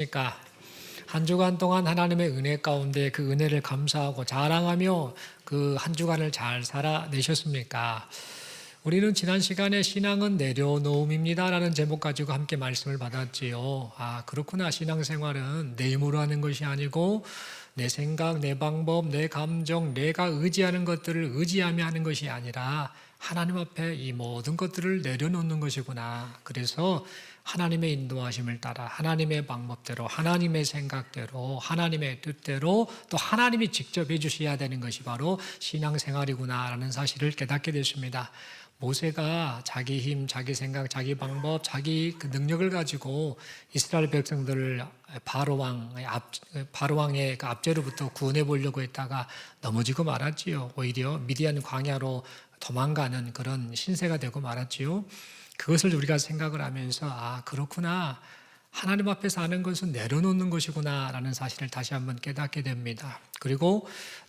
그러니까 한 주간 동안 하나님의 은혜 가운데 그 은혜를 감사하고 자랑하며 그 한 주간을 잘 살아내셨습니까? 우리는 지난 시간에 신앙은 내려놓음입니다 라는 제목 가지고 함께 말씀을 받았지요. 그렇구나. 신앙생활은 내 힘으로 하는 것이 아니고 내 생각, 내 방법, 내 감정, 내가 의지하는 것들을 의지하며 하는 것이 아니라 하나님 앞에 이 모든 것들을 내려놓는 것이구나. 그래서 하나님의 인도하심을 따라 하나님의 방법대로, 하나님의 생각대로, 하나님의 뜻대로 또 하나님이 직접 해주셔야 되는 것이 바로 신앙생활이구나라는 사실을 깨닫게 됐습니다. 모세가 자기 힘, 자기 생각, 자기 방법, 자기 그 능력을 가지고 이스라엘 백성들을 바로왕의 그 압제로부터 구원해 보려고 했다가 넘어지고 말았지요. 오히려 미디안 광야로 도망가는 그런 신세가 되고 말았지요. 그것을 우리가 생각을 하면서 그렇구나. 하나님 앞에 사는 것은 내려놓는 것이구나 라는 사실을 다시 한번 깨닫게 됩니다. 그리고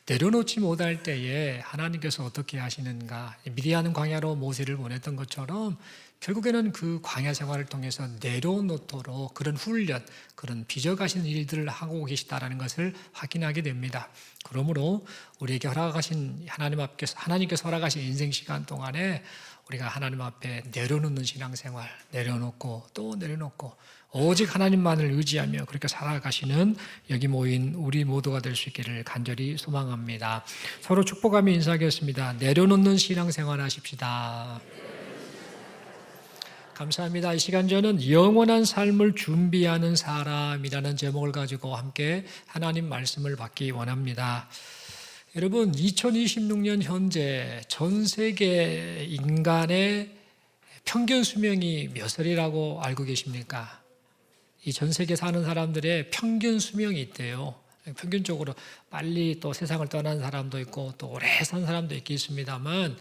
내려놓지 못할 때에 하나님께서 어떻게 하시는가. 미디안 광야로 모세를 보냈던 것처럼 결국에는 그 광야 생활을 통해서 내려놓도록 그런 훈련, 그런 빚어가신 일들을 하고 계시다라는 것을 확인하게 됩니다. 그러므로 우리에게 허락하신 하나님께서 허락하신 인생 시간 동안에 우리가 하나님 앞에 내려놓는 신앙생활, 내려놓고 또 내려놓고 오직 하나님만을 의지하며 그렇게 살아가시는 여기 모인 우리 모두가 될 수 있기를 간절히 소망합니다. 서로 축복하며 인사하겠습니다. 내려놓는 신앙생활 하십시다. 감사합니다. 이 시간 저는 영원한 삶을 준비하는 사람이라는 제목을 가지고 함께 하나님 말씀을 받기 원합니다. 여러분, 2026년 현재 전 세계 인간의 평균 수명이 몇 살이라고 알고 계십니까? 이 전 세계 사는 사람들의 평균 수명이 있대요. 평균적으로 빨리 또 세상을 떠난 사람도 있고 또 오래 산 사람도 있겠습니다만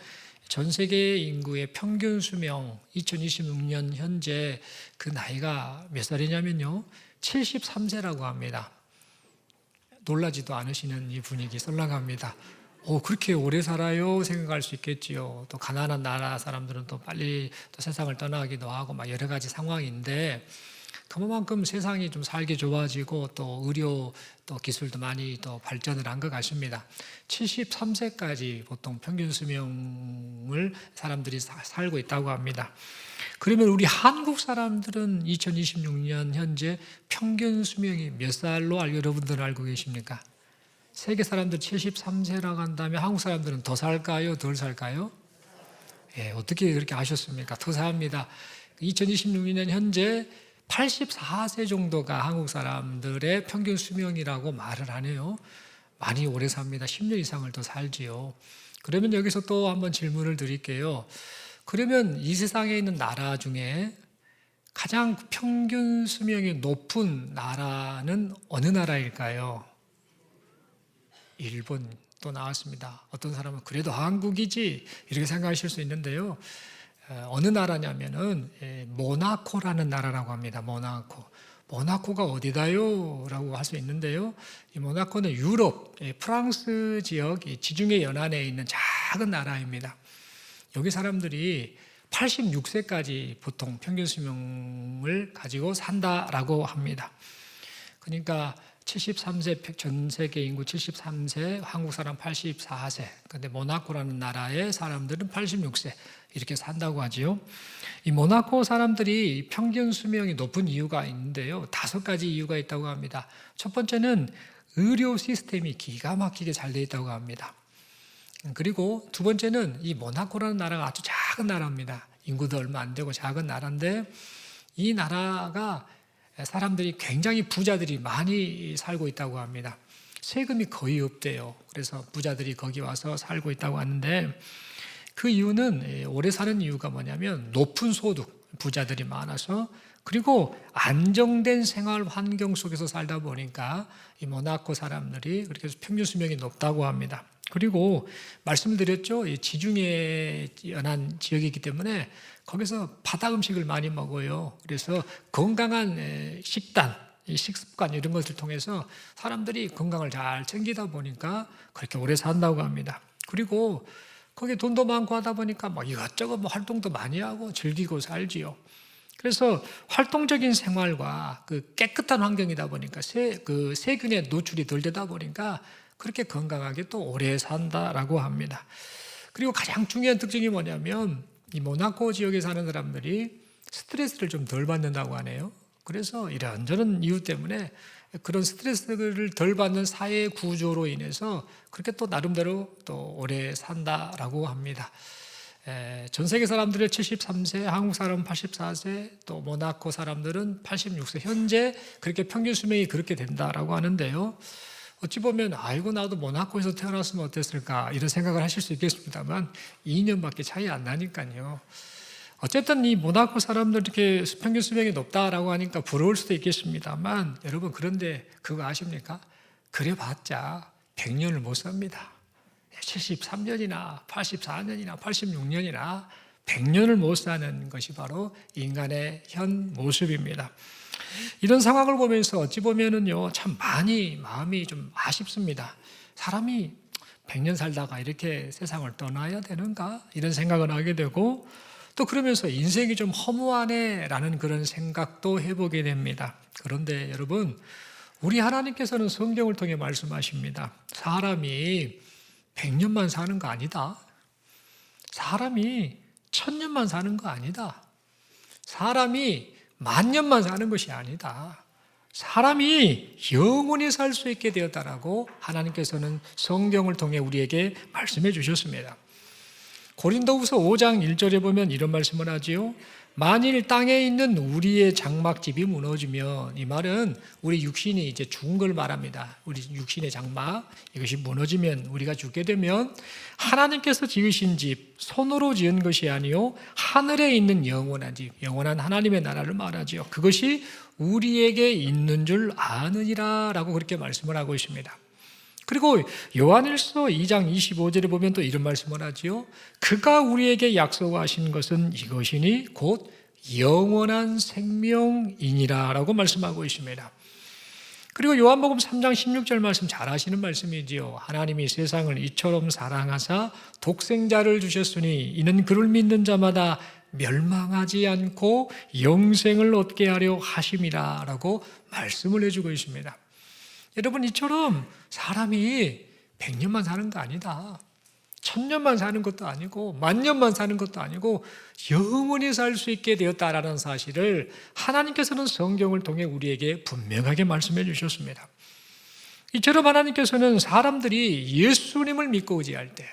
전 세계 인구의 평균 수명 2026년 현재 그 나이가 몇 살이냐면요. 73세라고 합니다. 놀라지도 않으시는 이 분위기 썰렁합니다. 그렇게 오래 살아요? 생각할 수 있겠지요. 또 가난한 나라 사람들은 또 빨리 또 세상을 떠나기도 하고 막 여러 가지 상황인데 그만큼 세상이 좀 살기 좋아지고 또 의료 또 기술도 많이 또 발전을 한 것 같습니다. 73세까지 보통 평균 수명을 사람들이 살고 있다고 합니다. 그러면 우리 한국 사람들은 2026년 현재 평균 수명이 몇 살로 여러분들은 알고 계십니까? 세계 사람들 73세라고 한다면 한국 사람들은 더 살까요? 덜 살까요? 어떻게 그렇게 아셨습니까? 더 삽니다. 2026년 현재 84세 정도가 한국 사람들의 평균 수명이라고 말을 하네요. 많이 오래 삽니다. 10년 이상을 더 살지요. 그러면 여기서 또 한번 질문을 드릴게요. 그러면 이 세상에 있는 나라 중에 가장 평균 수명이 높은 나라는 어느 나라일까요? 일본 또 나왔습니다. 어떤 사람은 그래도 한국이지 이렇게 생각하실 수 있는데요. 어느 나라냐면은 모나코라는 나라라고 합니다. 모나코가 어디다요? 라고 할 수 있는데요. 이 모나코는 유럽, 프랑스 지역 지중해 연안에 있는 작은 나라입니다. 여기 사람들이 86세까지 보통 평균 수명을 가지고 산다라고 합니다. 그러니까 73세, 전 세계 인구 73세, 한국 사람 84세. 근데 모나코라는 나라의 사람들은 86세. 이렇게 산다고 하지요. 이 모나코 사람들이 평균 수명이 높은 이유가 있는데요. 5가지 이유가 있다고 합니다. 첫 번째는 의료 시스템이 기가 막히게 잘 되어 있다고 합니다. 그리고 두 번째는 이 모나코라는 나라가 아주 작은 나라입니다. 인구도 얼마 안 되고 작은 나라인데 이 나라가 사람들이 굉장히 부자들이 많이 살고 있다고 합니다. 세금이 거의 없대요. 그래서 부자들이 거기 와서 살고 있다고 하는데 그 이유는 오래 사는 이유가 뭐냐면 높은 소득, 부자들이 많아서 그리고 안정된 생활 환경 속에서 살다 보니까 이 모나코 사람들이 그렇게 해서 평균 수명이 높다고 합니다. 그리고 말씀드렸죠. 지중해 연안 지역이기 때문에 거기서 바다 음식을 많이 먹어요. 그래서 건강한 식단, 식습관 이런 것을 통해서 사람들이 건강을 잘 챙기다 보니까 그렇게 오래 산다고 합니다. 그리고 거기 돈도 많고 하다 보니까 뭐 이것저것 활동도 많이 하고 즐기고 살지요. 그래서 활동적인 생활과 그 깨끗한 환경이다 보니까 세균에 노출이 덜 되다 보니까 그렇게 건강하게 또 오래 산다라고 합니다. 그리고 가장 중요한 특징이 뭐냐면 이 모나코 지역에 사는 사람들이 스트레스를 좀 덜 받는다고 하네요. 그래서 이런저런 이유 때문에 그런 스트레스를 덜 받는 사회 구조로 인해서 그렇게 또 나름대로 또 오래 산다라고 합니다. 전 세계 사람들은 73세, 한국 사람은 84세, 또 모나코 사람들은 86세, 현재 그렇게 평균 수명이 그렇게 된다라고 하는데요. 어찌 보면 아이고 나도 모나코에서 태어났으면 어땠을까 이런 생각을 하실 수 있겠습니다만 2년밖에 차이 안 나니까요. 어쨌든 이 모나코 사람들 이렇게 평균 수명이 높다라고 하니까 부러울 수도 있겠습니다만 여러분, 그런데 그거 아십니까? 그래봤자 100년을 못 삽니다. 73년이나 84년이나 86년이나 100년을 못 사는 것이 바로 인간의 현 모습입니다. 이런 상황을 보면서 어찌 보면은요, 참 많이 마음이 좀 아쉽습니다. 사람이 100년 살다가 이렇게 세상을 떠나야 되는가? 이런 생각을 하게 되고, 또 그러면서 인생이 좀 허무하네라는 그런 생각도 해보게 됩니다. 그런데 여러분, 우리 하나님께서는 성경을 통해 말씀하십니다. 사람이 100년만 사는 거 아니다. 사람이 1000년만 사는 거 아니다. 사람이 10,000년만 사는 것이 아니다. 사람이 영원히 살 수 있게 되었다라고 하나님께서는 성경을 통해 우리에게 말씀해 주셨습니다. 고린도후서 5장 1절에 보면 이런 말씀을 하지요. 만일 땅에 있는 우리의 장막집이 무너지면, 이 말은 우리 육신이 이제 죽은 걸 말합니다. 우리 육신의 장막, 이것이 무너지면, 우리가 죽게 되면 하나님께서 지으신 집, 손으로 지은 것이 아니요 하늘에 있는 영원한 집, 영원한 하나님의 나라를 말하지요. 그것이 우리에게 있는 줄 아느니라 라고 그렇게 말씀을 하고 있습니다. 그리고 요한일서 2장 25절에 보면 또 이런 말씀을 하지요. 그가 우리에게 약속하신 것은 이것이니 곧 영원한 생명이니라 라고 말씀하고 있습니다. 그리고 요한복음 3장 16절 말씀 잘 아시는 말씀이지요. 하나님이 세상을 이처럼 사랑하사 독생자를 주셨으니 이는 그를 믿는 자마다 멸망하지 않고 영생을 얻게 하려 하심이라 라고 말씀을 해주고 있습니다. 여러분, 이처럼 사람이 100년만 사는 거 아니다. 1000년만 사는 것도 아니고 10,000년만 사는 것도 아니고 영원히 살 수 있게 되었다라는 사실을 하나님께서는 성경을 통해 우리에게 분명하게 말씀해 주셨습니다. 이처럼 하나님께서는 사람들이 예수님을 믿고 의지할 때,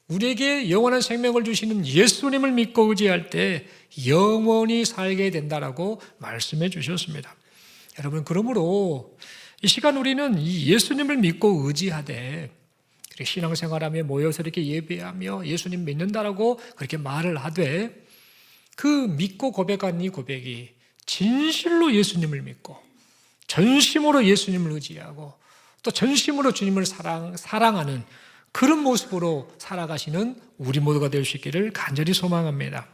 우리에게 영원한 생명을 주시는 예수님을 믿고 의지할 때 영원히 살게 된다라고 말씀해 주셨습니다. 여러분, 그러므로 이 시간 우리는 이 예수님을 믿고 의지하되 신앙생활하며 모여서 이렇게 예배하며 예수님 믿는다라고 그렇게 말을 하되, 그 믿고 고백한 이 고백이 진실로 예수님을 믿고 전심으로 예수님을 의지하고 또 전심으로 주님을 사랑하는 그런 모습으로 살아가시는 우리 모두가 될 수 있기를 간절히 소망합니다.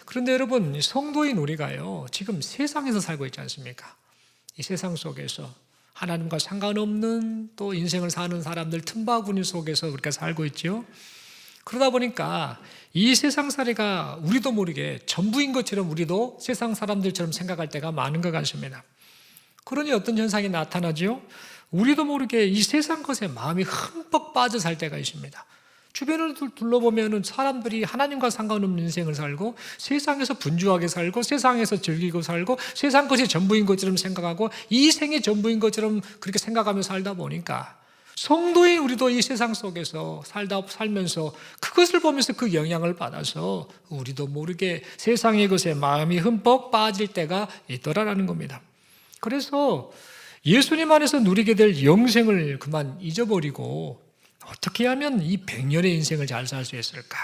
그런데 여러분, 성도인 우리가요, 지금 세상에서 살고 있지 않습니까? 이 세상 속에서 하나님과 상관없는 또 인생을 사는 사람들 틈바구니 속에서 그렇게 살고 있죠. 그러다 보니까 이 세상살이가 우리도 모르게 전부인 것처럼 우리도 세상 사람들처럼 생각할 때가 많은 것 같습니다. 그러니 어떤 현상이 나타나죠? 우리도 모르게 이 세상 것에 마음이 흠뻑 빠져 살 때가 있습니다. 주변을 둘러보면 사람들이 하나님과 상관없는 인생을 살고 세상에서 분주하게 살고 세상에서 즐기고 살고 세상 것이 전부인 것처럼 생각하고 이 생의 전부인 것처럼 그렇게 생각하며 살다 보니까 성도인 우리도 이 세상 속에서 살면서 그것을 보면서 그 영향을 받아서 우리도 모르게 세상의 것에 마음이 흠뻑 빠질 때가 있더라라는 겁니다. 그래서 예수님 안에서 누리게 될 영생을 그만 잊어버리고 어떻게 하면 이 100년의 인생을 잘 살 수 있을까?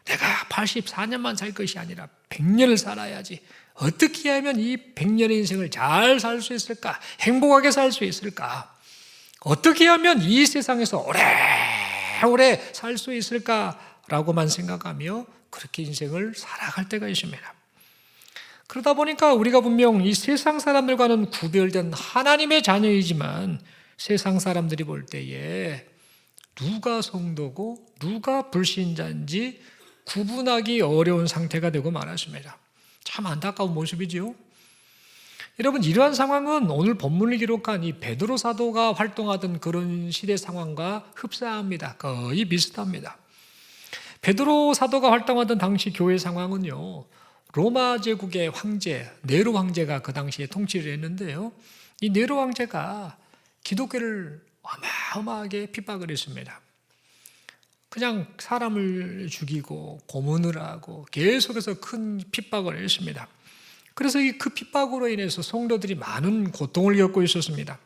내가 84년만 살 것이 아니라 100년을 살아야지. 어떻게 하면 이 100년의 인생을 잘 살 수 있을까? 행복하게 살 수 있을까? 어떻게 하면 이 세상에서 오래오래 살 수 있을까라고만 생각하며 그렇게 인생을 살아갈 때가 있습니다. 그러다 보니까 우리가 분명 이 세상 사람들과는 구별된 하나님의 자녀이지만 세상 사람들이 볼 때에 누가 성도고 누가 불신자인지 구분하기 어려운 상태가 되고 말았습니다. 참 안타까운 모습이지요. 여러분, 이러한 상황은 오늘 본문을 기록한 이 베드로 사도가 활동하던 그런 시대 상황과 흡사합니다. 거의 비슷합니다. 베드로 사도가 활동하던 당시 교회 상황은요, 로마 제국의 황제, 네로 황제가 그 당시에 통치를 했는데요, 이 네로 황제가 기독교를 어마어마하게 핍박을 했습니다. 그냥 사람을 죽이고 고문을 하고 계속해서 큰 핍박을 했습니다. 그래서 그 핍박으로 인해서 성도들이 많은 고통을 겪고 있었습니다.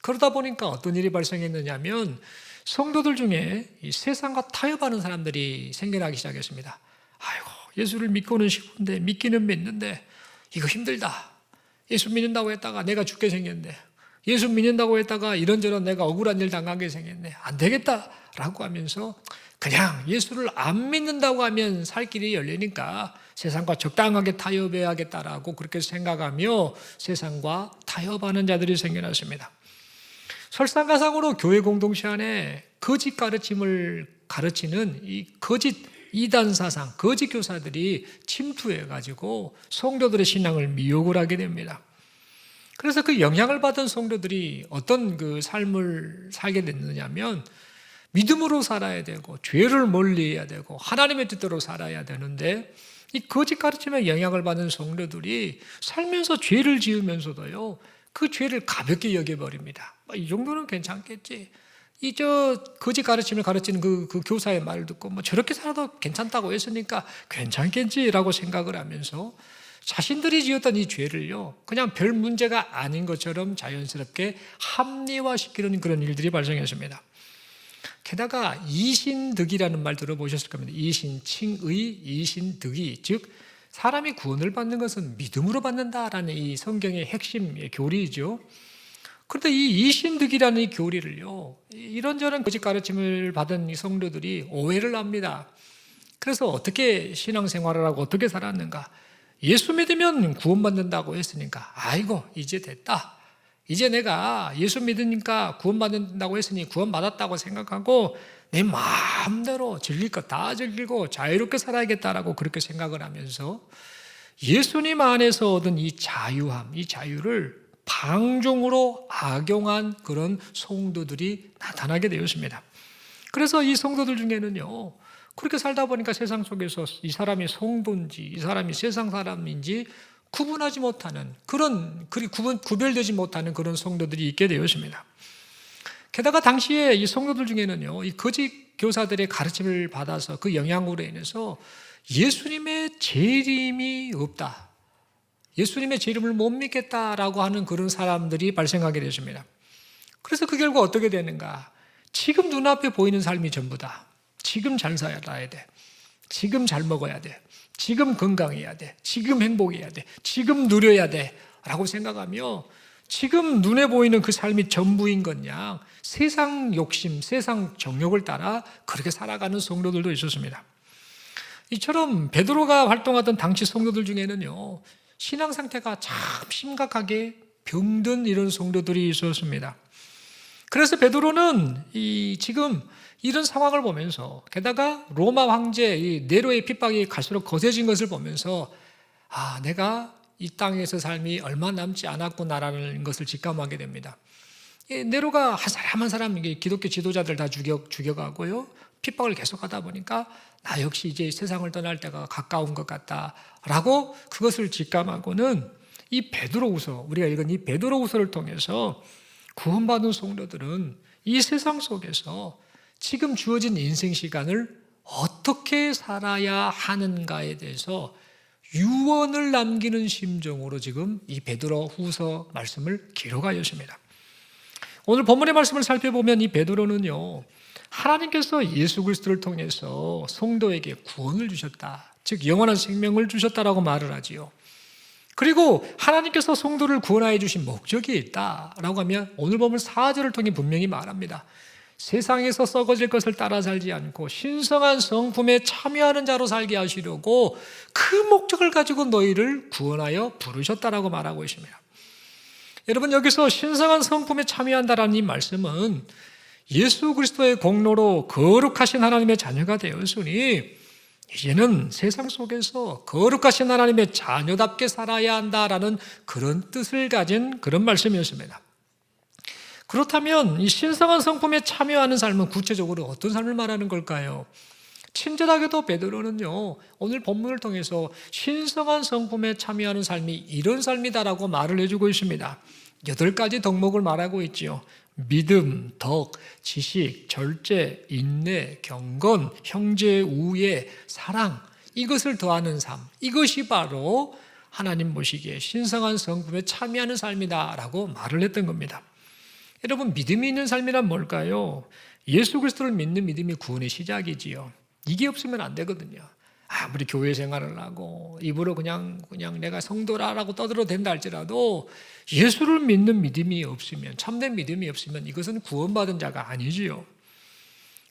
그러다 보니까 어떤 일이 발생했느냐면 성도들 중에 이 세상과 타협하는 사람들이 생겨나기 시작했습니다. 아이고, 예수를 믿고는 싶은데, 믿기는 믿는데 이거 힘들다. 예수 믿는다고 했다가 내가 죽게 생겼네. 예수 믿는다고 했다가 이런저런 내가 억울한 일 당하게 생겼네. 안 되겠다라고 하면서 그냥 예수를 안 믿는다고 하면 살 길이 열리니까 세상과 적당하게 타협해야겠다라고 그렇게 생각하며 세상과 타협하는 자들이 생겨났습니다. 설상가상으로 교회 공동체 안에 거짓 가르침을 가르치는 이 거짓 이단 사상, 거짓 교사들이 침투해가지고 성도들의 신앙을 미혹을 하게 됩니다. 그래서 그 영향을 받은 성도들이 어떤 그 삶을 살게 됐느냐면 믿음으로 살아야 되고 죄를 멀리해야 되고 하나님의 뜻대로 살아야 되는데 이 거짓 가르침에 영향을 받은 성도들이 살면서 죄를 지으면서도요, 그 죄를 가볍게 여겨버립니다. 이 정도는 괜찮겠지. 거짓 가르침을 가르치는 그 교사의 말을 듣고 저렇게 살아도 괜찮다고 했으니까 괜찮겠지라고 생각을 하면서 자신들이 지었던 이 죄를요, 그냥 별 문제가 아닌 것처럼 자연스럽게 합리화시키는 그런 일들이 발생했습니다. 게다가 이신득이라는 말 들어보셨을 겁니다. 이신칭의, 이신득이, 즉 사람이 구원을 받는 것은 믿음으로 받는다라는 이 성경의 핵심 교리이죠. 그런데 이 이신득이라는 이 교리를요, 이런저런 거짓 가르침을 받은 이 성도들이 오해를 합니다. 그래서 어떻게 신앙생활을 하고 어떻게 살았는가? 예수 믿으면 구원받는다고 했으니까 아이고 이제 됐다. 이제 내가 예수 믿으니까 구원받는다고 했으니 구원받았다고 생각하고 내 마음대로 즐길 것 다 즐기고 자유롭게 살아야겠다라고 그렇게 생각을 하면서 예수님 안에서 얻은 이 자유함, 이 자유를 방종으로 악용한 그런 성도들이 나타나게 되었습니다. 그래서 이 성도들 중에는요, 그렇게 살다 보니까 세상 속에서 이 사람이 성도인지 이 사람이 세상 사람인지 구분하지 못하는 그런 구별되지 못하는 그런 성도들이 있게 되었습니다. 게다가 당시에 이 성도들 중에는요, 이 거짓 교사들의 가르침을 받아서 그 영향으로 인해서 예수님의 재림이 없다, 예수님의 재림을 못 믿겠다라고 하는 그런 사람들이 발생하게 되었습니다. 그래서 그 결과 어떻게 되는가? 지금 눈앞에 보이는 삶이 전부다. 지금 잘 살아야 돼. 지금 잘 먹어야 돼. 지금 건강해야 돼. 지금 행복해야 돼. 지금 누려야 돼. 라고 생각하며 지금 눈에 보이는 그 삶이 전부인 것냥 세상 욕심, 세상 정욕을 따라 그렇게 살아가는 성도들도 있었습니다. 이처럼 베드로가 활동하던 당시 성도들 중에는요, 신앙 상태가 참 심각하게 병든 이런 성도들이 있었습니다. 그래서 베드로는 지금 이런 상황을 보면서 게다가 로마 황제 이 네로의 핍박이 갈수록 거세진 것을 보면서 내가 이 땅에서 삶이 얼마 남지 않았구나라는 것을 직감하게 됩니다. 네로가 한 사람 한 사람 기독교 지도자들 다 죽여가고요, 핍박을 계속하다 보니까 나 역시 이제 세상을 떠날 때가 가까운 것 같다라고 그것을 직감하고는 이 베드로후서, 우리가 읽은 이 베드로후서를 통해서 구원받은 성도들은 이 세상 속에서 지금 주어진 인생 시간을 어떻게 살아야 하는가에 대해서 유언을 남기는 심정으로 지금 이 베드로후서 말씀을 기록하였습니다. 오늘 본문의 말씀을 살펴보면 이 베드로는요, 하나님께서 예수 그리스도를 통해서 성도에게 구원을 주셨다, 즉 영원한 생명을 주셨다라고 말을 하지요. 그리고 하나님께서 성도를 구원하여 주신 목적이 있다라고 하면 오늘 본문 4절을 통해 분명히 말합니다. 세상에서 썩어질 것을 따라 살지 않고 신성한 성품에 참여하는 자로 살게 하시려고 그 목적을 가지고 너희를 구원하여 부르셨다라고 말하고 있습니다. 여러분, 여기서 신성한 성품에 참여한다라는 이 말씀은 예수 그리스도의 공로로 거룩하신 하나님의 자녀가 되었으니 이제는 세상 속에서 거룩하신 하나님의 자녀답게 살아야 한다라는 그런 뜻을 가진 그런 말씀이었습니다. 그렇다면 이 신성한 성품에 참여하는 삶은 구체적으로 어떤 삶을 말하는 걸까요? 친절하게도 베드로는요, 오늘 본문을 통해서 신성한 성품에 참여하는 삶이 이런 삶이다라고 말을 해주고 있습니다. 8가지 덕목을 말하고 있지요. 믿음, 덕, 지식, 절제, 인내, 경건, 형제 우애, 사랑, 이것을 더하는 삶, 이것이 바로 하나님 보시기에 신성한 성품에 참여하는 삶이다라고 말을 했던 겁니다. 여러분, 믿음이 있는 삶이란 뭘까요? 예수 그리스도를 믿는 믿음이 구원의 시작이지요. 이게 없으면 안 되거든요. 아무리 교회 생활을 하고 입으로 그냥 내가 성도라라고 떠들어도 된다 할지라도 예수를 믿는 믿음이 없으면, 참된 믿음이 없으면 이것은 구원받은 자가 아니지요.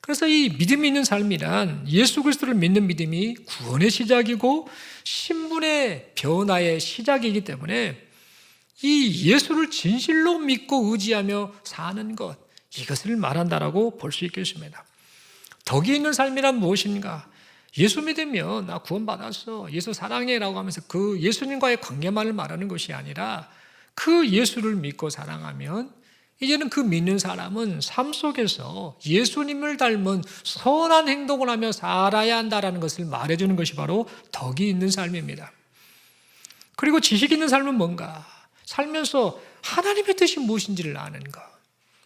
그래서 이 믿음이 있는 삶이란 예수 그리스도를 믿는 믿음이 구원의 시작이고 신분의 변화의 시작이기 때문에 이 예수를 진실로 믿고 의지하며 사는 것, 이것을 말한다라고 볼 수 있겠습니다. 덕이 있는 삶이란 무엇인가? 예수 믿으면 나 구원받았어, 예수 사랑해라고 하면서 그 예수님과의 관계만을 말하는 것이 아니라 그 예수를 믿고 사랑하면 이제는 그 믿는 사람은 삶 속에서 예수님을 닮은 선한 행동을 하며 살아야 한다는 것을 말해주는 것이 바로 덕이 있는 삶입니다. 그리고 지식 있는 삶은 뭔가? 살면서 하나님의 뜻이 무엇인지를 아는 것,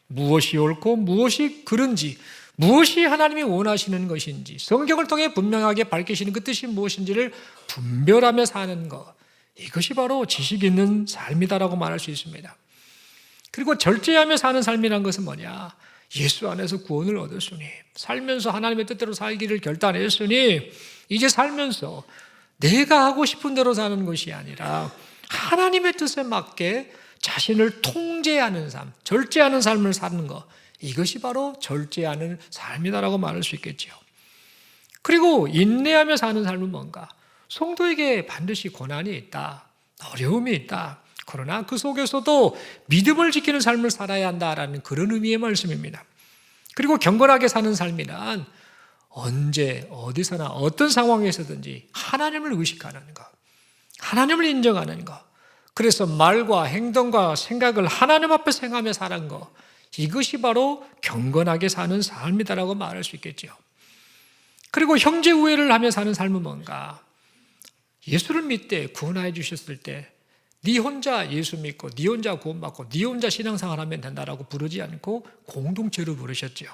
무엇이 옳고 무엇이 그른지, 무엇이 하나님이 원하시는 것인지 성경을 통해 분명하게 밝히시는 그 뜻이 무엇인지를 분별하며 사는 것, 이것이 바로 지식 있는 삶이다라고 말할 수 있습니다. 그리고 절제하며 사는 삶이란 것은 뭐냐? 예수 안에서 구원을 얻었으니, 살면서 하나님의 뜻대로 살기를 결단했으니 이제 살면서 내가 하고 싶은 대로 사는 것이 아니라 하나님의 뜻에 맞게 자신을 통제하는 삶, 절제하는 삶을 사는 것, 이것이 바로 절제하는 삶이다라고 말할 수 있겠죠. 그리고 인내하며 사는 삶은 뭔가? 성도에게 반드시 고난이 있다, 어려움이 있다. 그러나 그 속에서도 믿음을 지키는 삶을 살아야 한다라는 그런 의미의 말씀입니다. 그리고 경건하게 사는 삶이란 언제 어디서나 어떤 상황에서든지 하나님을 의식하는 것, 하나님을 인정하는 것, 그래서 말과 행동과 생각을 하나님 앞에 행하며 사는 것, 이것이 바로 경건하게 사는 삶이다라고 말할 수 있겠죠. 그리고 형제 우애를 하며 사는 삶은 뭔가? 예수를 믿되 구원하여 주셨을 때 네 혼자 예수 믿고 네 혼자 구원받고 네 혼자 신앙생활 하면 된다라고 부르지 않고 공동체로 부르셨죠.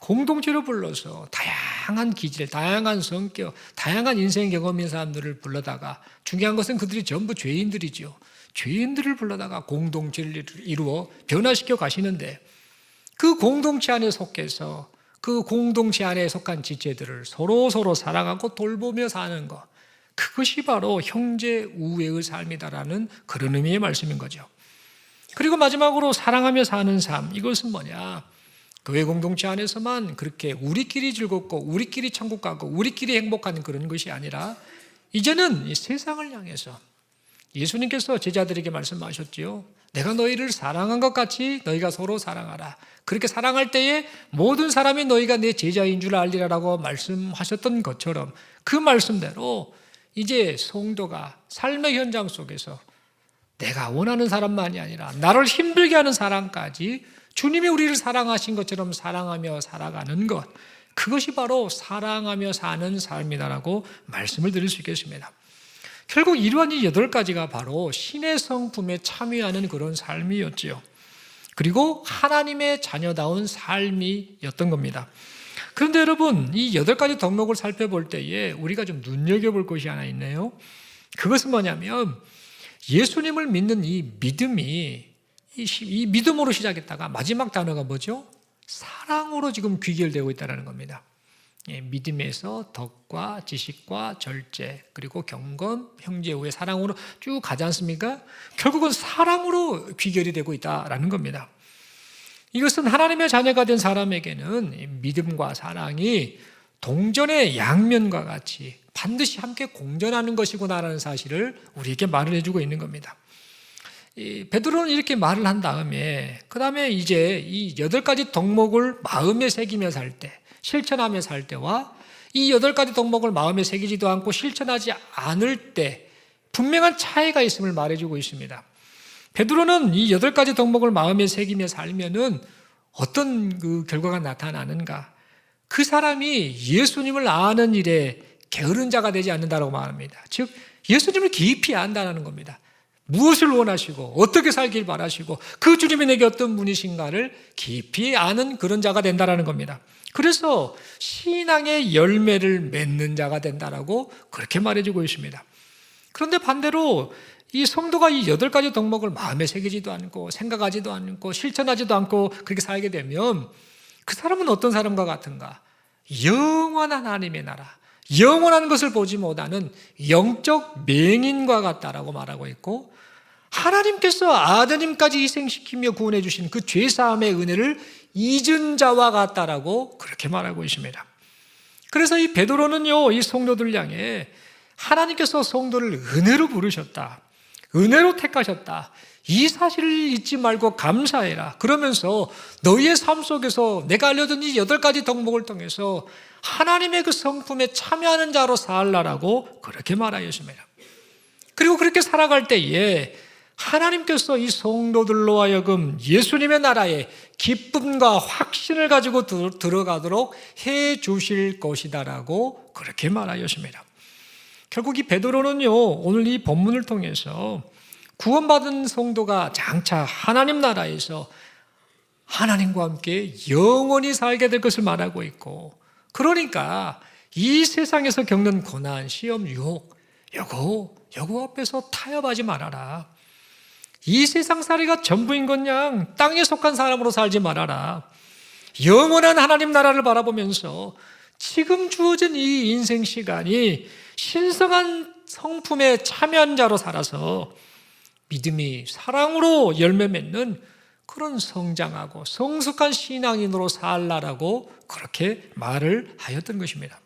공동체로 불러서 다양한 기질, 다양한 성격, 다양한 인생 경험인 사람들을 불러다가, 중요한 것은 그들이 전부 죄인들이죠. 죄인들을 불러다가 공동체를 이루어 변화시켜 가시는데, 그 공동체 안에 속해서 그 공동체 안에 속한 지체들을 서로 사랑하고 돌보며 사는 것, 그것이 바로 형제 우애의 삶이다라는 그런 의미의 말씀인 거죠. 그리고 마지막으로 사랑하며 사는 삶, 이것은 뭐냐? 교회 공동체 안에서만 그렇게 우리끼리 즐겁고 우리끼리 천국 가고 우리끼리 행복한 그런 것이 아니라 이제는 이 세상을 향해서 예수님께서 제자들에게 말씀하셨지요. 내가 너희를 사랑한 것 같이 너희가 서로 사랑하라. 그렇게 사랑할 때에 모든 사람이 너희가 내 제자인 줄 알리라라고 말씀하셨던 것처럼 그 말씀대로 이제 성도가 삶의 현장 속에서 내가 원하는 사람만이 아니라 나를 힘들게 하는 사람까지 주님이 우리를 사랑하신 것처럼 사랑하며 살아가는 것, 그것이 바로 사랑하며 사는 삶이다라고 말씀을 드릴 수 있겠습니다. 결국 이러한 이 8가지가 바로 신의 성품에 참여하는 그런 삶이었지요. 그리고 하나님의 자녀다운 삶이었던 겁니다. 그런데 여러분, 이 8가지 덕목을 살펴볼 때에 우리가 좀 눈여겨볼 것이 하나 있네요. 그것은 뭐냐면 예수님을 믿는 이 믿음이 이 믿음으로 시작했다가 마지막 단어가 뭐죠? 사랑으로 지금 귀결되고 있다는 겁니다. 믿음에서 덕과 지식과 절제, 그리고 경건, 형제 우애, 사랑으로 쭉 가지 않습니까? 결국은 사랑으로 귀결이 되고 있다는 겁니다. 이것은 하나님의 자녀가 된 사람에게는 믿음과 사랑이 동전의 양면과 같이 반드시 함께 공존하는 것이구나라는 사실을 우리에게 말을 해주고 있는 겁니다. 베드로는 이렇게 말을 한 다음에 그 다음에 이제 이 8가지 덕목을 마음에 새기며 살 때, 실천하며 살 때와 이 8가지 덕목을 마음에 새기지도 않고 실천하지 않을 때 분명한 차이가 있음을 말해주고 있습니다. 베드로는 이 8가지 덕목을 마음에 새기며 살면은 어떤 그 결과가 나타나는가? 그 사람이 예수님을 아는 일에 게으른 자가 되지 않는다고 말합니다. 즉 예수님을 깊이 안다는 겁니다. 무엇을 원하시고 어떻게 살길 바라시고 그 주님이 내게 어떤 분이신가를 깊이 아는 그런 자가 된다는 겁니다. 그래서 신앙의 열매를 맺는 자가 된다라고 그렇게 말해주고 있습니다. 그런데 반대로 이 성도가 이 8가지 덕목을 마음에 새기지도 않고 생각하지도 않고 실천하지도 않고 그렇게 살게 되면 그 사람은 어떤 사람과 같은가? 영원한 하나님의 나라, 영원한 것을 보지 못하는 영적 맹인과 같다라고 말하고 있고, 하나님께서 아드님까지 희생시키며 구원해 주신 그 죄사함의 은혜를 잊은 자와 같다라고 그렇게 말하고 있습니다. 그래서 이 베드로는요, 이 성도들 향해 하나님께서 성도를 은혜로 부르셨다, 은혜로 택하셨다, 이 사실을 잊지 말고 감사해라. 그러면서 너희의 삶 속에서 내가 알려준 이 8가지 덕목을 통해서 하나님의 그 성품에 참여하는 자로 살라라고 그렇게 말하였습니다. 그리고 그렇게 살아갈 때에 하나님께서 이 성도들로 하여금 예수님의 나라에 기쁨과 확신을 가지고 들어가도록 해 주실 것이다라고 그렇게 말하였습니다. 결국 이 베드로는요, 오늘 이 본문을 통해서 구원받은 성도가 장차 하나님 나라에서 하나님과 함께 영원히 살게 될 것을 말하고 있고, 그러니까 이 세상에서 겪는 고난, 시험, 유혹, 여거 앞에서 타협하지 말아라. 이 세상살이가 전부인 것 양 땅에 속한 사람으로 살지 말아라. 영원한 하나님 나라를 바라보면서 지금 주어진 이 인생 시간이 신성한 성품에 참여한 자로 살아서 믿음이 사랑으로 열매 맺는 그런 성장하고 성숙한 신앙인으로 살라라고 그렇게 말을 하였던 것입니다.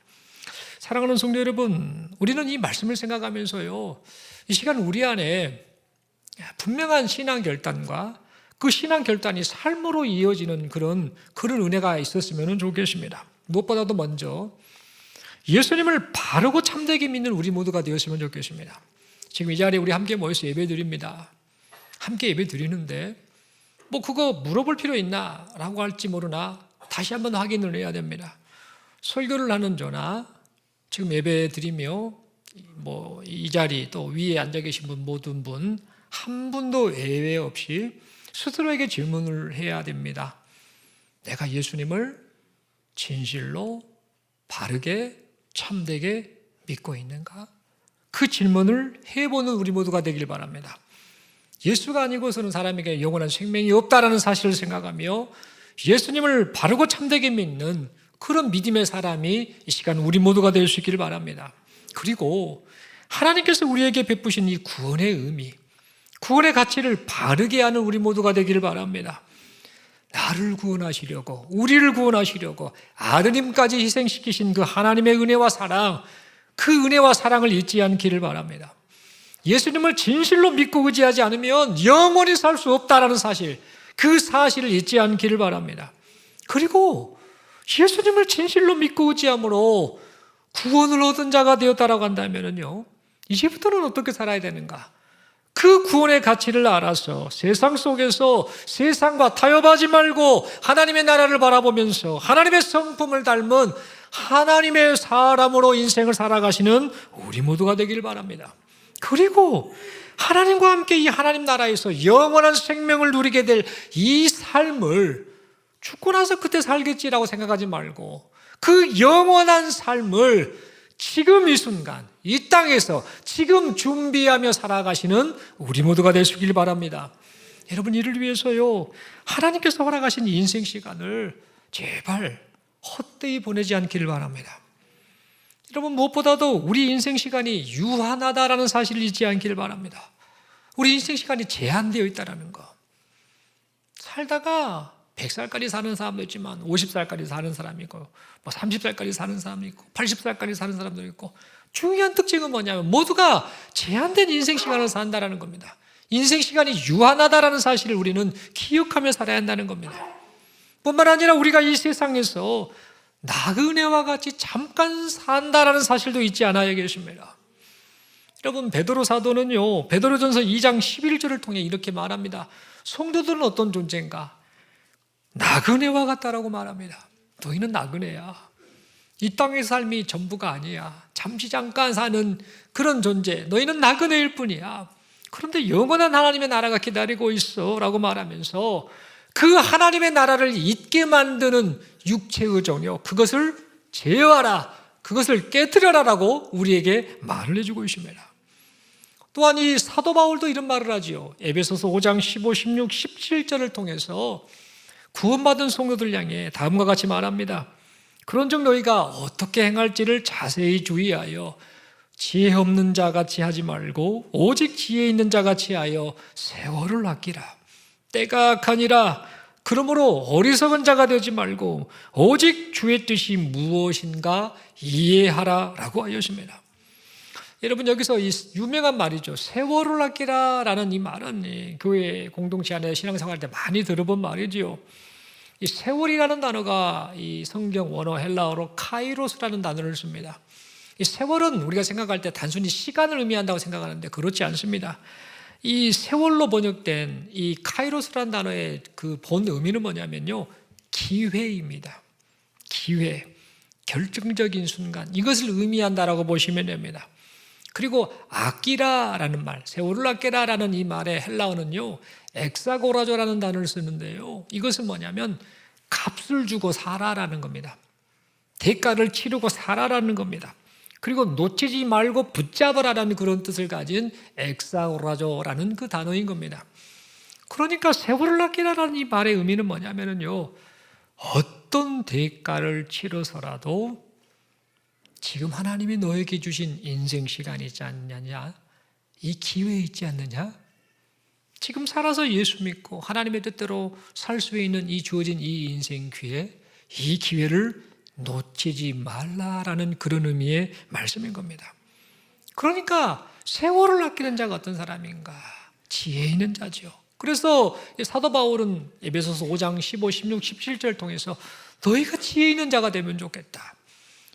사랑하는 성도 여러분, 우리는 이 말씀을 생각하면서요, 이 시간 우리 안에 분명한 신앙 결단과 그 신앙 결단이 삶으로 이어지는 그런 은혜가 있었으면 좋겠습니다. 무엇보다도 먼저 예수님을 바르고 참되게 믿는 우리 모두가 되었으면 좋겠습니다. 지금 이 자리에 우리 함께 모여서 예배 드립니다. 함께 예배 드리는데 그거 물어볼 필요 있나? 라고 할지 모르나 다시 한번 확인을 해야 됩니다. 설교를 하는 저나 지금 예배 드리며 이 자리 또 위에 앉아 계신 분 모든 분 한 분도 예외 없이 스스로에게 질문을 해야 됩니다. 내가 예수님을 진실로 바르게 참되게 믿고 있는가? 그 질문을 해보는 우리 모두가 되길 바랍니다. 예수가 아니고서는 사람에게 영원한 생명이 없다라는 사실을 생각하며 예수님을 바르고 참되게 믿는 그런 믿음의 사람이 이 시간 우리 모두가 될 수 있기를 바랍니다. 그리고 하나님께서 우리에게 베푸신 이 구원의 의미, 구원의 가치를 바르게 아는 우리 모두가 되기를 바랍니다. 나를 구원하시려고, 우리를 구원하시려고 아드님까지 희생시키신 그 하나님의 은혜와 사랑, 그 은혜와 사랑을 잊지 않기를 바랍니다. 예수님을 진실로 믿고 의지하지 않으면 영원히 살 수 없다는 사실, 그 사실을 잊지 않기를 바랍니다. 그리고 예수님을 진실로 믿고 의지함으로 구원을 얻은 자가 되었다라고 한다면요, 이제부터는 어떻게 살아야 되는가? 그 구원의 가치를 알아서 세상 속에서 세상과 타협하지 말고 하나님의 나라를 바라보면서 하나님의 성품을 닮은 하나님의 사람으로 인생을 살아가시는 우리 모두가 되기를 바랍니다. 그리고 하나님과 함께 이 하나님 나라에서 영원한 생명을 누리게 될 이 삶을 죽고 나서 그때 살겠지라고 생각하지 말고 그 영원한 삶을 지금 이 순간 이 땅에서 지금 준비하며 살아가시는 우리 모두가 될 수 있길 바랍니다. 여러분, 이를 위해서요, 하나님께서 허락하신 인생 시간을 제발 헛되이 보내지 않기를 바랍니다. 여러분, 무엇보다도 우리 인생 시간이 유한하다라는 사실을 잊지 않기를 바랍니다. 우리 인생 시간이 제한되어 있다는 거. 살다가 100살까지 사는 사람도 있지만 50살까지 사는 사람이 있고 30살까지 사는 사람도 있고 80살까지 사는 사람도 있고, 중요한 특징은 뭐냐면 모두가 제한된 인생 시간을 산다는 겁니다. 인생 시간이 유한하다라는 사실을 우리는 기억하며 살아야 한다는 겁니다. 뿐만 아니라 우리가 이 세상에서 나그네와 같이 잠깐 산다라는 사실도 잊지 않아야 겠습니다. 여러분, 베드로 사도는요, 베드로전서 2장 11절을 통해 이렇게 말합니다. 성도들은 어떤 존재인가? 나그네와 같다라고 말합니다. 너희는 나그네야. 이 땅의 삶이 전부가 아니야. 잠시 잠깐 사는 그런 존재. 너희는 나그네일 뿐이야. 그런데 영원한 하나님의 나라가 기다리고 있어 라고 말하면서 그 하나님의 나라를 잊게 만드는 육체의 종요, 그것을 제어하라, 그것을 깨뜨려라 라고 우리에게 말을 해주고 있습니다. 또한 이 사도 바울도 이런 말을 하지요. 에베소서 5장 15, 16, 17절을 통해서 구원받은 성도들 향해 다음과 같이 말합니다. 그런즉 너희가 어떻게 행할지를 자세히 주의하여 지혜 없는 자같이 하지 말고 오직 지혜 있는 자같이 하여 세월을 아끼라. 때가 악하니라. 그러므로 어리석은 자가 되지 말고 오직 주의 뜻이 무엇인가 이해하라 라고 하였습니다. 여러분, 여기서 이 유명한 말이죠. 세월을 아끼라 라는 이 말은 교회 공동체 안에 신앙생활할 때 많이 들어본 말이지요. 이 세월이라는 단어가 이 성경 원어 헬라어로 카이로스라는 단어를 씁니다. 이 세월은 우리가 생각할 때 단순히 시간을 의미한다고 생각하는데 그렇지 않습니다. 이 세월로 번역된 이 카이로스라는 단어의 그 본 의미는 뭐냐면요, 기회입니다. 기회, 결정적인 순간, 이것을 의미한다라고 보시면 됩니다. 그리고 아끼라라는 말, 세월을 아끼라라는 이 말의 헬라어는요, 엑사고라조라는 단어를 쓰는데요, 이것은 뭐냐면 값을 주고 살아라는 겁니다. 대가를 치르고 살아라는 겁니다. 그리고 놓치지 말고 붙잡으라는 그런 뜻을 가진 엑사고라조라는 그 단어인 겁니다. 그러니까 세월을 아끼라라는 이 말의 의미는 뭐냐면요, 어떤 대가를 치러서라도 지금 하나님이 너에게 주신 인생 시간이 있지 않느냐, 이 기회 있지 않느냐, 지금 살아서 예수 믿고 하나님의 뜻대로 살 수 있는 이 주어진 이 인생 기회, 이 기회를 놓치지 말라라는 그런 의미의 말씀인 겁니다. 그러니까 세월을 아끼는 자가 어떤 사람인가? 지혜 있는 자죠. 그래서 사도 바울은 에베소서 5장 15, 16, 17절을 통해서 너희가 지혜 있는 자가 되면 좋겠다.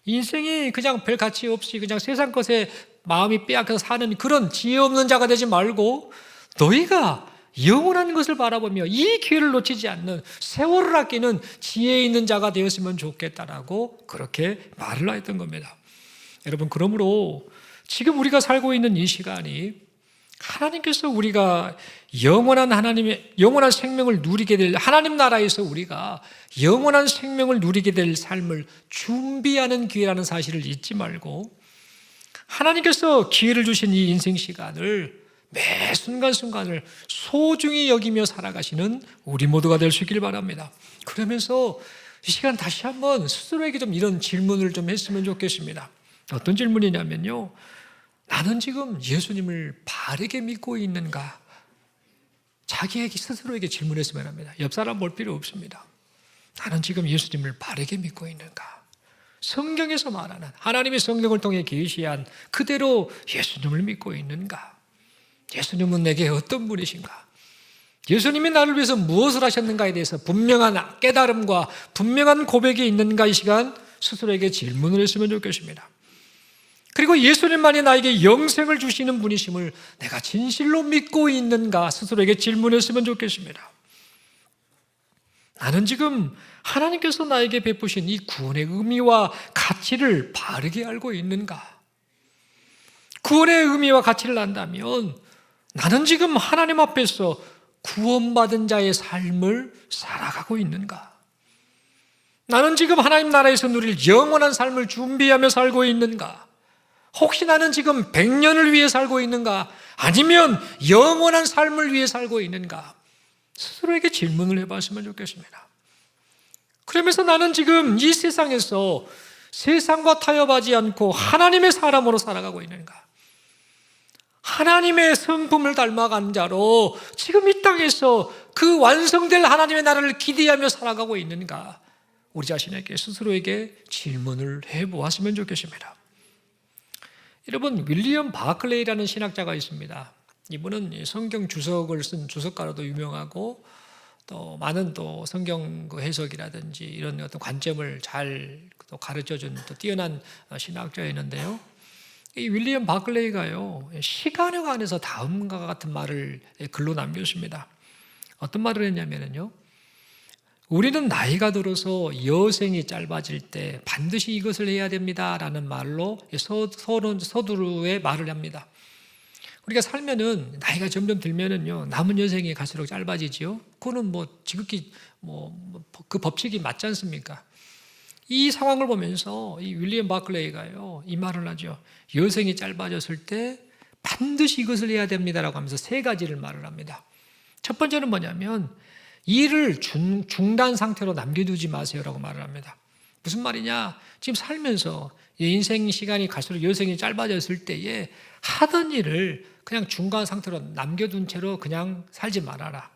인생이 그냥 별 가치 없이 그냥 세상 것에 마음이 빼앗겨서 사는 그런 지혜 없는 자가 되지 말고 너희가 영원한 것을 바라보며 이 기회를 놓치지 않는 세월을 아끼는 지혜 있는 자가 되었으면 좋겠다라고 그렇게 말을 했던 겁니다. 여러분, 그러므로 지금 우리가 살고 있는 이 시간이 하나님께서 우리가 영원한 생명을 누리게 될, 하나님 나라에서 우리가 영원한 생명을 누리게 될 삶을 준비하는 기회라는 사실을 잊지 말고 하나님께서 기회를 주신 이 인생 시간을 매 순간순간을 소중히 여기며 살아가시는 우리 모두가 될 수 있길 바랍니다. 그러면서 이 시간 다시 한번 스스로에게 좀 이런 질문을 좀 했으면 좋겠습니다. 어떤 질문이냐면요, 나는 지금 예수님을 바르게 믿고 있는가? 자기에게 스스로에게 질문했으면 합니다. 옆 사람 볼 필요 없습니다. 나는 지금 예수님을 바르게 믿고 있는가? 성경에서 말하는 하나님의 성경을 통해 계시한 그대로 예수님을 믿고 있는가? 예수님은 내게 어떤 분이신가? 예수님이 나를 위해서 무엇을 하셨는가에 대해서 분명한 깨달음과 분명한 고백이 있는가? 이 시간 스스로에게 질문을 했으면 좋겠습니다. 그리고 예수님만이 나에게 영생을 주시는 분이심을 내가 진실로 믿고 있는가? 스스로에게 질문했으면 좋겠습니다. 나는 지금 하나님께서 나에게 베푸신 이 구원의 의미와 가치를 바르게 알고 있는가? 구원의 의미와 가치를 안다면 나는 지금 하나님 앞에서 구원받은 자의 삶을 살아가고 있는가? 나는 지금 하나님 나라에서 누릴 영원한 삶을 준비하며 살고 있는가? 혹시 나는 지금 100년을 위해 살고 있는가? 아니면 영원한 삶을 위해 살고 있는가? 스스로에게 질문을 해봤으면 좋겠습니다. 그러면서 나는 지금 이 세상에서 세상과 타협하지 않고 하나님의 사람으로 살아가고 있는가? 하나님의 성품을 닮아간 자로 지금 이 땅에서 그 완성될 하나님의 나라를 기대하며 살아가고 있는가? 우리 자신에게 스스로에게 질문을 해보았으면 좋겠습니다. 여러분, 윌리엄 바클레이라는 신학자가 있습니다. 이분은 성경 주석을 쓴 주석가로도 유명하고 또 많은 또 성경 그 해석이라든지 이런 어떤 관점을 잘 또 가르쳐준 또 뛰어난 신학자였는데요. 이 윌리엄 바클레이가요, 시간에 관해서 다음과 같은 말을 글로 남겼습니다. 어떤 말을 했냐면요, 우리는 나이가 들어서 여생이 짧아질 때 반드시 이것을 해야 됩니다라는 말로 서두르의 말을 합니다. 우리가 살면은 나이가 점점 들면은요, 남은 여생이 갈수록 짧아지지요. 그거는 뭐 지극히 그 법칙이 맞지 않습니까? 이 상황을 보면서 이 윌리엄 바클레이가요, 이 말을 하죠. 여생이 짧아졌을 때 반드시 이것을 해야 됩니다라고 하면서 세 가지를 말을 합니다. 첫 번째는 뭐냐면 일을 중단 상태로 남겨두지 마세요라고 말을 합니다. 무슨 말이냐? 지금 살면서 인생 시간이 갈수록 여생이 짧아졌을 때에 하던 일을 그냥 중간 상태로 남겨둔 채로 그냥 살지 말아라.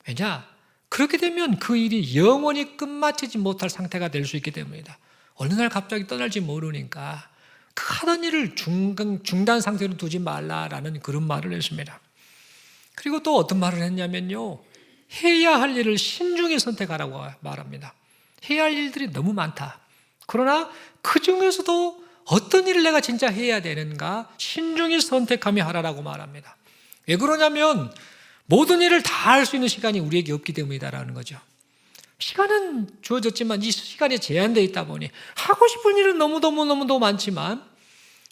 왜냐? 그렇게 되면 그 일이 영원히 끝마치지 못할 상태가 될 수 있기 때문이다. 어느 날 갑자기 떠날지 모르니까 그 하던 일을 중단 상태로 두지 말라라는 그런 말을 했습니다. 그리고 또 어떤 말을 했냐면요, 해야 할 일을 신중히 선택하라고 말합니다. 해야 할 일들이 너무 많다. 그러나 그 중에서도 어떤 일을 내가 진짜 해야 되는가 신중히 선택하며 하라라고 말합니다. 왜 그러냐면 모든 일을 다 할 수 있는 시간이 우리에게 없기 때문이다라는 거죠. 시간은 주어졌지만 이 시간이 제한되어 있다 보니 하고 싶은 일은 너무너무 많지만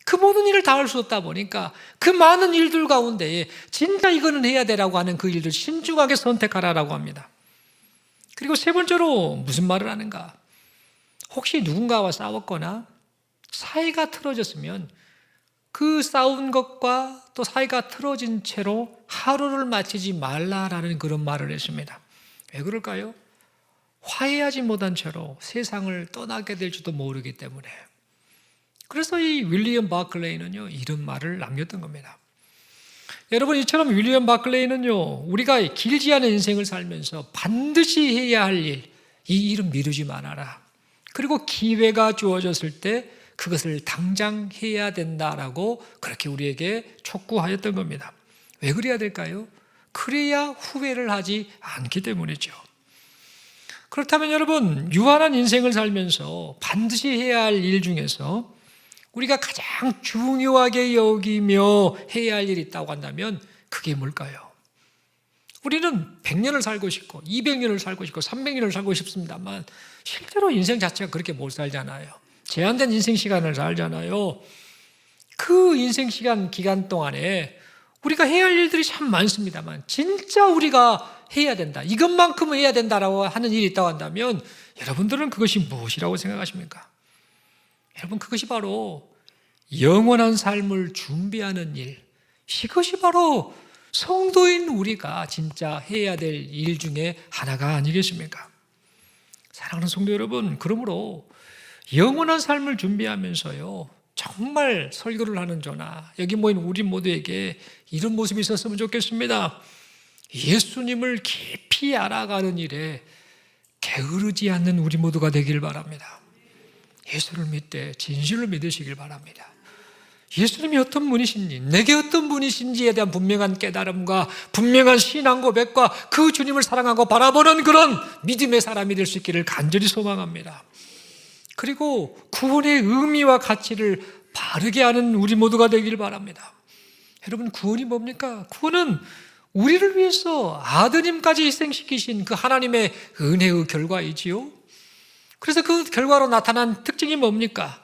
그 모든 일을 다 할 수 없다 보니까 그 많은 일들 가운데에 진짜 이거는 해야 되라고 하는 그 일들 신중하게 선택하라라고 합니다. 그리고 세 번째로 무슨 말을 하는가? 혹시 누군가와 싸웠거나 사이가 틀어졌으면 그 싸운 것과 또 사이가 틀어진 채로 하루를 마치지 말라라는 그런 말을 했습니다. 왜 그럴까요? 화해하지 못한 채로 세상을 떠나게 될지도 모르기 때문에. 그래서 이 윌리엄 바클레이는요, 이런 말을 남겼던 겁니다. 여러분, 이처럼 윌리엄 바클레이는요, 우리가 길지 않은 인생을 살면서 반드시 해야 할 일, 이 일은 미루지 말아라. 그리고 기회가 주어졌을 때 그것을 당장 해야 된다라고 그렇게 우리에게 촉구하였던 겁니다. 왜 그래야 될까요? 그래야 후회를 하지 않기 때문이죠. 그렇다면 여러분, 유한한 인생을 살면서 반드시 해야 할 일 중에서 우리가 가장 중요하게 여기며 해야 할 일이 있다고 한다면 그게 뭘까요? 우리는 100년을 살고 싶고 200년을 살고 싶고 300년을 살고 싶습니다만 실제로 인생 자체가 그렇게 못 살잖아요. 제한된 인생 시간을 살잖아요. 그 인생 기간 동안에 우리가 해야 할 일들이 참 많습니다만 진짜 우리가 해야 된다, 이것만큼은 해야 된다라고 하는 일이 있다고 한다면 여러분들은 그것이 무엇이라고 생각하십니까? 여러분, 그것이 바로 영원한 삶을 준비하는 일, 이것이 바로 성도인 우리가 진짜 해야 될 일 중에 하나가 아니겠습니까? 사랑하는 성도 여러분, 그러므로 영원한 삶을 준비하면서요, 정말 설교를 하는 저나 여기 모인 우리 모두에게 이런 모습이 있었으면 좋겠습니다. 예수님을 깊이 알아가는 일에 게으르지 않는 우리 모두가 되길 바랍니다. 예수를 믿되 진실로 믿으시길 바랍니다. 예수님이 어떤 분이신지, 내게 어떤 분이신지에 대한 분명한 깨달음과 분명한 신앙 고백과 그 주님을 사랑하고 바라보는 그런 믿음의 사람이 될 수 있기를 간절히 소망합니다. 그리고 구원의 의미와 가치를 바르게 아는 우리 모두가 되길 바랍니다. 여러분, 구원이 뭡니까? 구원은 우리를 위해서 아드님까지 희생시키신 그 하나님의 은혜의 결과이지요. 그래서 그 결과로 나타난 특징이 뭡니까?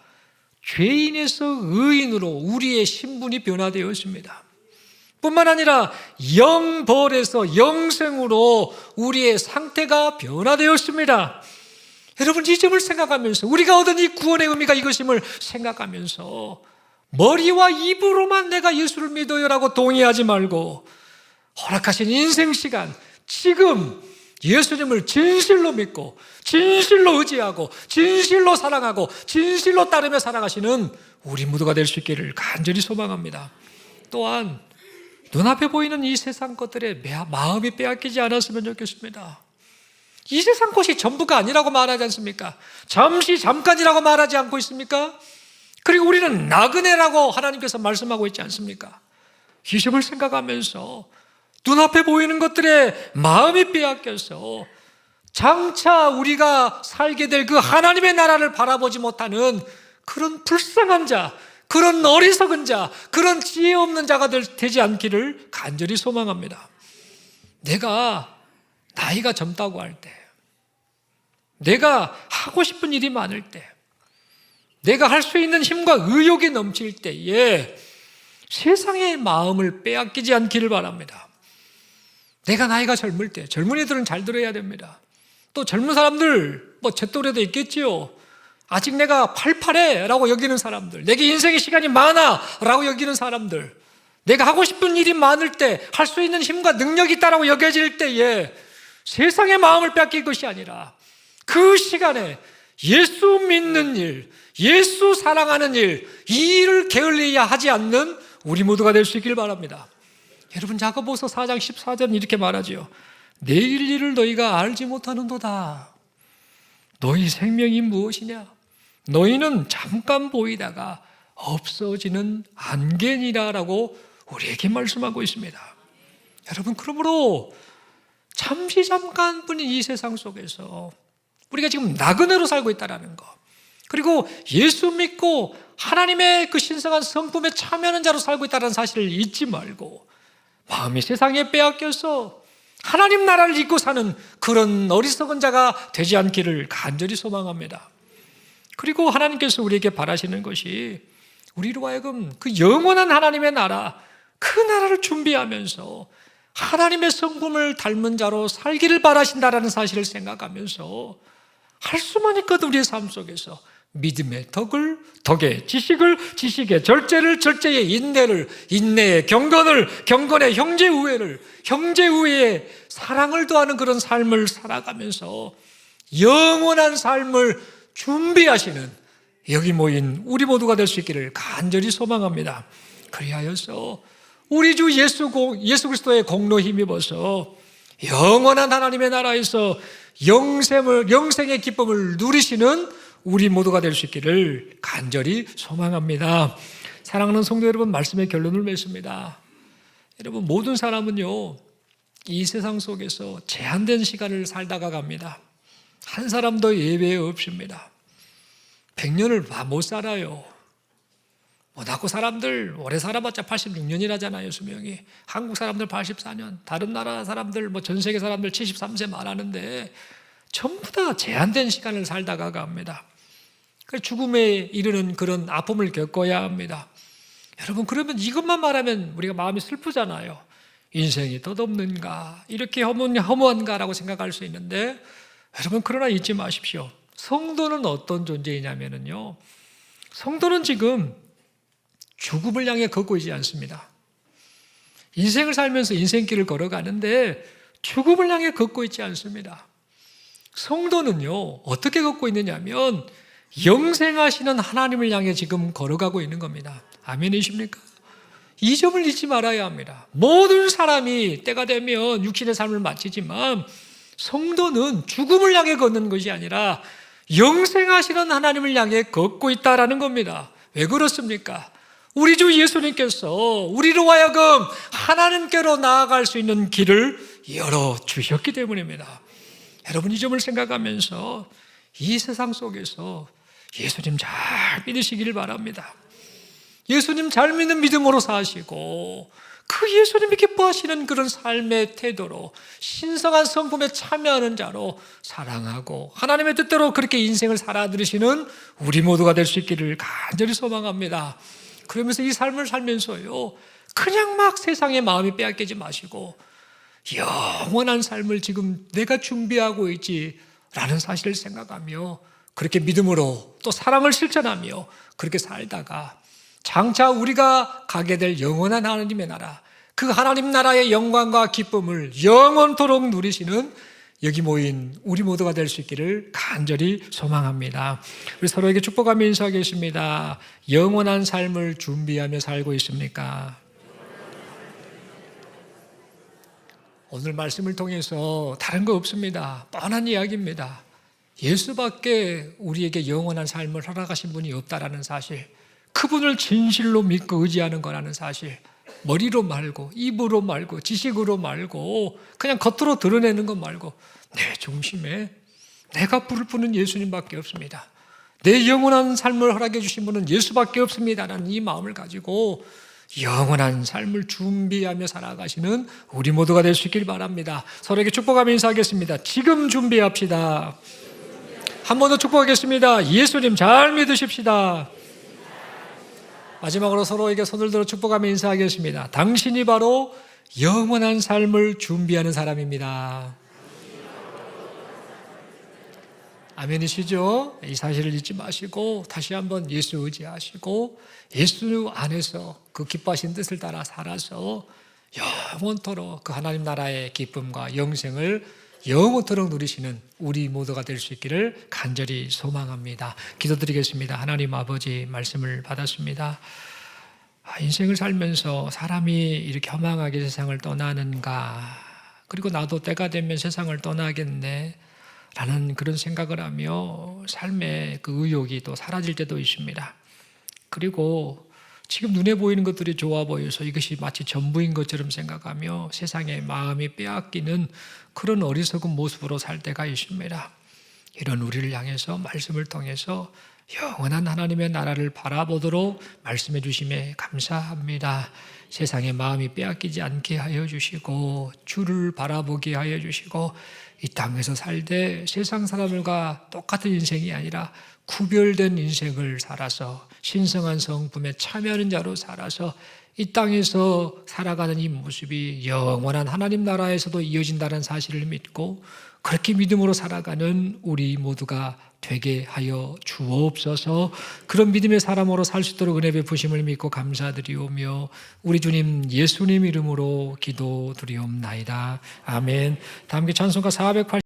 죄인에서 의인으로 우리의 신분이 변화되었습니다. 뿐만 아니라 영벌에서 영생으로 우리의 상태가 변화되었습니다. 여러분, 이 점을 생각하면서 우리가 얻은 이 구원의 의미가 이것임을 생각하면서 머리와 입으로만 내가 예수를 믿어요라고 동의하지 말고 허락하신 인생 시간, 지금 예수님을 진실로 믿고 진실로 의지하고 진실로 사랑하고 진실로 따르며 살아가시는 우리 모두가 될 수 있기를 간절히 소망합니다. 또한 눈앞에 보이는 이 세상 것들에 마음이 빼앗기지 않았으면 좋겠습니다. 이 세상 것이 전부가 아니라고 말하지 않습니까? 잠깐이라고 말하지 않고 있습니까? 그리고 우리는 나그네라고 하나님께서 말씀하고 있지 않습니까? 이 점을 생각하면서 눈앞에 보이는 것들에 마음이 빼앗겨서 장차 우리가 살게 될 그 하나님의 나라를 바라보지 못하는 그런 불쌍한 자, 그런 어리석은 자, 그런 지혜 없는 자가 되지 않기를 간절히 소망합니다. 내가 나이가 젊다고 할 때, 내가 하고 싶은 일이 많을 때, 내가 할 수 있는 힘과 의욕이 넘칠 때에 세상의 마음을 빼앗기지 않기를 바랍니다. 내가 나이가 젊을 때, 젊은이들은 잘 들어야 됩니다. 또 젊은 사람들, 제 또래도 있겠지요. 아직 내가 팔팔해 라고 여기는 사람들, 내게 인생의 시간이 많아 라고 여기는 사람들, 내가 하고 싶은 일이 많을 때, 할 수 있는 힘과 능력이 있다라고 여겨질 때에 세상의 마음을 뺏길 것이 아니라 그 시간에 예수 믿는 일, 예수 사랑하는 일, 이 일을 게을리야 하지 않는 우리 모두가 될 수 있길 바랍니다. 여러분, 야고보서 4장 14절 이렇게 말하지요. 내일 일을 너희가 알지 못하는도다. 너희 생명이 무엇이냐? 너희는 잠깐 보이다가 없어지는 안개니라라고 우리에게 말씀하고 있습니다. 여러분, 그러므로 잠시 잠깐뿐인 이 세상 속에서 우리가 지금 나그네로 살고 있다는 거, 그리고 예수 믿고 하나님의 그 신성한 성품에 참여하는 자로 살고 있다는 사실을 잊지 말고 마음이 세상에 빼앗겨서 하나님 나라를 잊고 사는 그런 어리석은 자가 되지 않기를 간절히 소망합니다. 그리고 하나님께서 우리에게 바라시는 것이 우리로 하여금 그 영원한 하나님의 나라, 그 나라를 준비하면서 하나님의 성품을 닮은 자로 살기를 바라신다라는 사실을 생각하면서 할 수만 있거든 우리의 삶 속에서 믿음의 덕을, 덕의 지식을, 지식의 절제를, 절제의 인내를, 인내의 경건을, 경건의 형제 우애를, 형제 우애의 사랑을 더하는 그런 삶을 살아가면서 영원한 삶을 준비하시는 여기 모인 우리 모두가 될 수 있기를 간절히 소망합니다. 그리하여서 우리 주 예수 그리스도의 공로 힘입어서 영원한 하나님의 나라에서 영생의 기쁨을 누리시는 우리 모두가 될 수 있기를 간절히 소망합니다. 사랑하는 성도 여러분, 말씀의 결론을 맺습니다. 여러분, 모든 사람은요, 이 세상 속에서 제한된 시간을 살다가 갑니다. 한 사람도 예외 없습니다. 100년을 다 못 살아요. 모나코 사람들 오래 살아봤자 86년이라잖아요, 수명이. 한국 사람들 84년, 다른 나라 사람들, 전 세계 사람들 73세 말하는데 전부 다 제한된 시간을 살다가 갑니다. 죽음에 이르는 그런 아픔을 겪어야 합니다. 여러분, 그러면 이것만 말하면 우리가 마음이 슬프잖아요. 인생이 덧없는가, 이렇게 허무한가라고 생각할 수 있는데, 여러분, 그러나 잊지 마십시오. 성도는 어떤 존재이냐면요, 성도는 지금 죽음을 향해 걷고 있지 않습니다. 인생을 살면서 인생길을 걸어가는데 죽음을 향해 걷고 있지 않습니다. 성도는요, 어떻게 걷고 있느냐면 영생하시는 하나님을 향해 지금 걸어가고 있는 겁니다. 아멘이십니까? 이 점을 잊지 말아야 합니다. 모든 사람이 때가 되면 육신의 삶을 마치지만 성도는 죽음을 향해 걷는 것이 아니라 영생하시는 하나님을 향해 걷고 있다라는 겁니다. 왜 그렇습니까? 우리 주 예수님께서 우리로 하여금 하나님께로 나아갈 수 있는 길을 열어주셨기 때문입니다. 여러분, 이 점을 생각하면서 이 세상 속에서 예수님 잘 믿으시기를 바랍니다. 예수님 잘 믿는 믿음으로 사시고 그 예수님이 기뻐하시는 그런 삶의 태도로 신성한 성품에 참여하는 자로 사랑하고 하나님의 뜻대로 그렇게 인생을 살아들으시는 우리 모두가 될 수 있기를 간절히 소망합니다. 그러면서 이 삶을 살면서요, 그냥 막 세상의 마음이 빼앗기지 마시고 영원한 삶을 지금 내가 준비하고 있지라는 사실을 생각하며 그렇게 믿음으로 또 사랑을 실천하며 그렇게 살다가 장차 우리가 가게 될 영원한 하나님의 나라, 그 하나님 나라의 영광과 기쁨을 영원토록 누리시는 여기 모인 우리 모두가 될 수 있기를 간절히 소망합니다. 우리 서로에게 축복하며 인사하겠습니다. 영원한 삶을 준비하며 살고 있습니까? 오늘 말씀을 통해서 다른 거 없습니다. 뻔한 이야기입니다. 예수밖에 우리에게 영원한 삶을 허락하신 분이 없다라는 사실, 그분을 진실로 믿고 의지하는 거라는 사실, 머리로 말고 입으로 말고 지식으로 말고 그냥 겉으로 드러내는 것 말고 내 중심에 내가 불을 뿜는 예수님밖에 없습니다. 내 영원한 삶을 허락해 주신 분은 예수밖에 없습니다라는 이 마음을 가지고 영원한 삶을 준비하며 살아가시는 우리 모두가 될 수 있길 바랍니다. 서로에게 축복하며 인사하겠습니다. 지금 준비합시다. 한 번 더 축복하겠습니다. 예수님 잘 믿으십시다. 마지막으로 서로에게 손을 들어 축복하며 인사하겠습니다. 당신이 바로 영원한 삶을 준비하는 사람입니다. 아멘이시죠? 이 사실을 잊지 마시고 다시 한번 예수 의지하시고 예수 안에서 그 기뻐하신 뜻을 따라 살아서 영원토록 그 하나님 나라의 기쁨과 영생을 영원토록 누리시는 우리 모두가 될 수 있기를 간절히 소망합니다. 기도드리겠습니다. 하나님 아버지 말씀을 받았습니다. 인생을 살면서 사람이 이렇게 허망하게 세상을 떠나는가, 그리고 나도 때가 되면 세상을 떠나겠네 라는 그런 생각을 하며 삶의 그 의욕이 또 사라질 때도 있습니다. 그리고 지금 눈에 보이는 것들이 좋아 보여서 이것이 마치 전부인 것처럼 생각하며 세상에 마음이 빼앗기는 그런 어리석은 모습으로 살 때가 있습니다. 이런 우리를 향해서 말씀을 통해서 영원한 하나님의 나라를 바라보도록 말씀해 주심에 감사합니다. 세상에 마음이 빼앗기지 않게 하여 주시고 주를 바라보게 하여 주시고 이 땅에서 살되 세상 사람들과 똑같은 인생이 아니라 구별된 인생을 살아서 신성한 성품에 참여하는 자로 살아서 이 땅에서 살아가는 이 모습이 영원한 하나님 나라에서도 이어진다는 사실을 믿고 그렇게 믿음으로 살아가는 우리 모두가 되게 하여 주옵소서. 그런 믿음의 사람으로 살 수 있도록 은혜 베푸심을 믿고 감사드리오며 우리 주님 예수님 이름으로 기도드리옵나이다. 아멘. 다 함께 찬송가 480